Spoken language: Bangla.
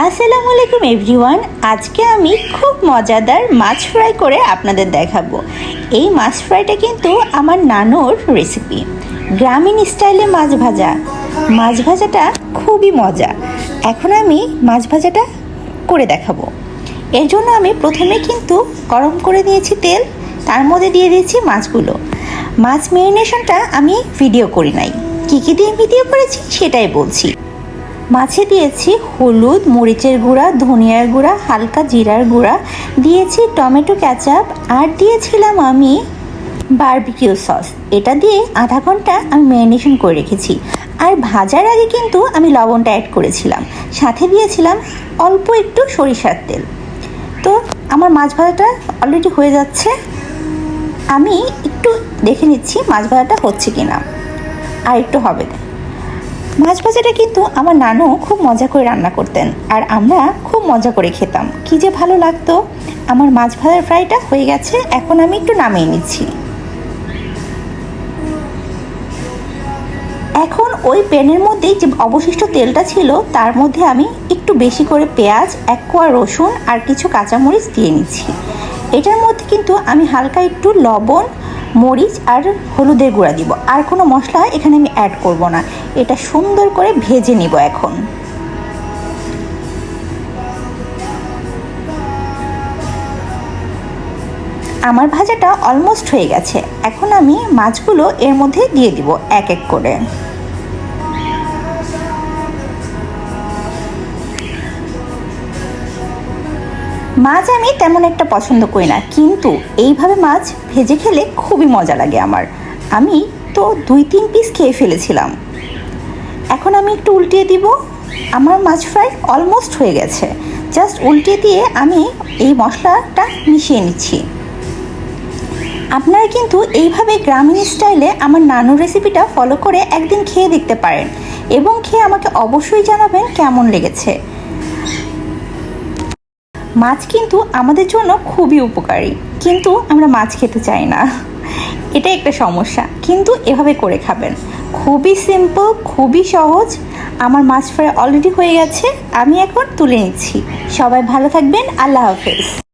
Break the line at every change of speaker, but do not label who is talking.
আসসালামু আলাইকুম এভরিওয়ান। আজকে আমি খুব মজাদার মাছ ফ্রাই করে আপনাদের দেখাবো। এই মাছ ফ্রাইটা কিন্তু আমার নানুর রেসিপি, গ্রামীণ স্টাইলে মাছ ভাজা। মাছ ভাজাটা খুবই মজা। এখন আমি মাছ ভাজাটা করে দেখাবো। এর জন্য আমি প্রথমে কিন্তু গরম করে নিয়েছি তেল, তার মধ্যে দিয়ে দিয়েছি মাছগুলো। মাছ ম্যারিনেশনটা আমি ভিডিও করি নাই, কী কী দিয়ে ভিডিও করেছি সেটাই বলছি। মাছে দিয়েছি হলুদ, মরিচের গুঁড়া, ধনিয়ার গুঁড়া, হালকা জিরার গুঁড়া, দিয়েছি টমেটো কেচাপ, আর দিয়েছিলাম আমি বারবিকিউ সস। এটা দিয়ে আধা ঘন্টা আমি ম্যারিনেশন করে রেখেছি। আর ভাজার আগে কিন্তু আমি লবণটা অ্যাড করেছিলাম, সাথে দিয়েছিলাম অল্প একটু সরিষার তেল। তো আমার মাছ ভাজাটা অলরেডি হয়ে যাচ্ছে। আমি একটু দেখে নিচ্ছি মাছ ভাজাটা হচ্ছে কিনা, আর একটু হবে। মাছ ভাজাটা কিন্তু আমার নানু খুব মজা করে রান্না করতেন, আর আমরা খুব মজা করে খেতাম। কী যে ভালো লাগতো। আমার মাছ ভাজার ফ্রাইটা হয়ে গেছে, এখন আমি একটু নামিয়ে নিচ্ছি। এখন ওই প্যানের মধ্যেই যে অবশিষ্ট তেলটা ছিল তার মধ্যে আমি একটু বেশি করে পেঁয়াজ, 1 কোয়া রসুন আর কিছু কাঁচামরিচ দিয়ে নিচ্ছি। এটার মধ্যে কিন্তু আমি হালকা একটু লবণ, মরিচ আর হলুদের গুঁড়া দিব। আর কোনো মশলা এখানে আমি অ্যাড করব না। এটা সুন্দর করে ভেজে নিব। এখন আমার ভাজাটা অলমোস্ট হয়ে গেছে। এখন আমি মাছগুলো এর মধ্যে দিয়ে দিব এক এক করে। মাছ আমি তেমন একটা পছন্দ করি না, কিন্তু এইভাবে মাছ ভেজে খেলে খুবই মজা লাগে আমার। আমি তো 2-3 পিস খেয়ে ফেলেছিলাম। এখন আমি একটু উল্টিয়ে দিব। আমার মাছ ফ্রাই অলমোস্ট হয়ে গেছে। জাস্ট উল্টিয়ে দিয়ে আমি এই মশলাটা মিশিয়ে নিচ্ছি। আপনারা কিন্তু এইভাবে গ্রামীণ স্টাইলে আমার নানুর রেসিপিটা ফলো করে একদিন খেয়ে দেখতে পারেন, এবং খেয়ে আমাকে অবশ্যই জানাবেন কেমন লেগেছে। মাছ কিন্তু আমাদের জন্য খুবই উপকারী, কিন্তু আমরা মাছ খেতে চাই না, এটা একটা সমস্যা। কিন্তু এভাবে করে খাবেন, খুবই সিম্পল, খুবই সহজ। আমার মাছ ফ্রাই অলরেডি হয়ে গেছে, আমি এখন তুলে নিচ্ছি। সবাই ভালো থাকবেন, আল্লাহ হাফেজ।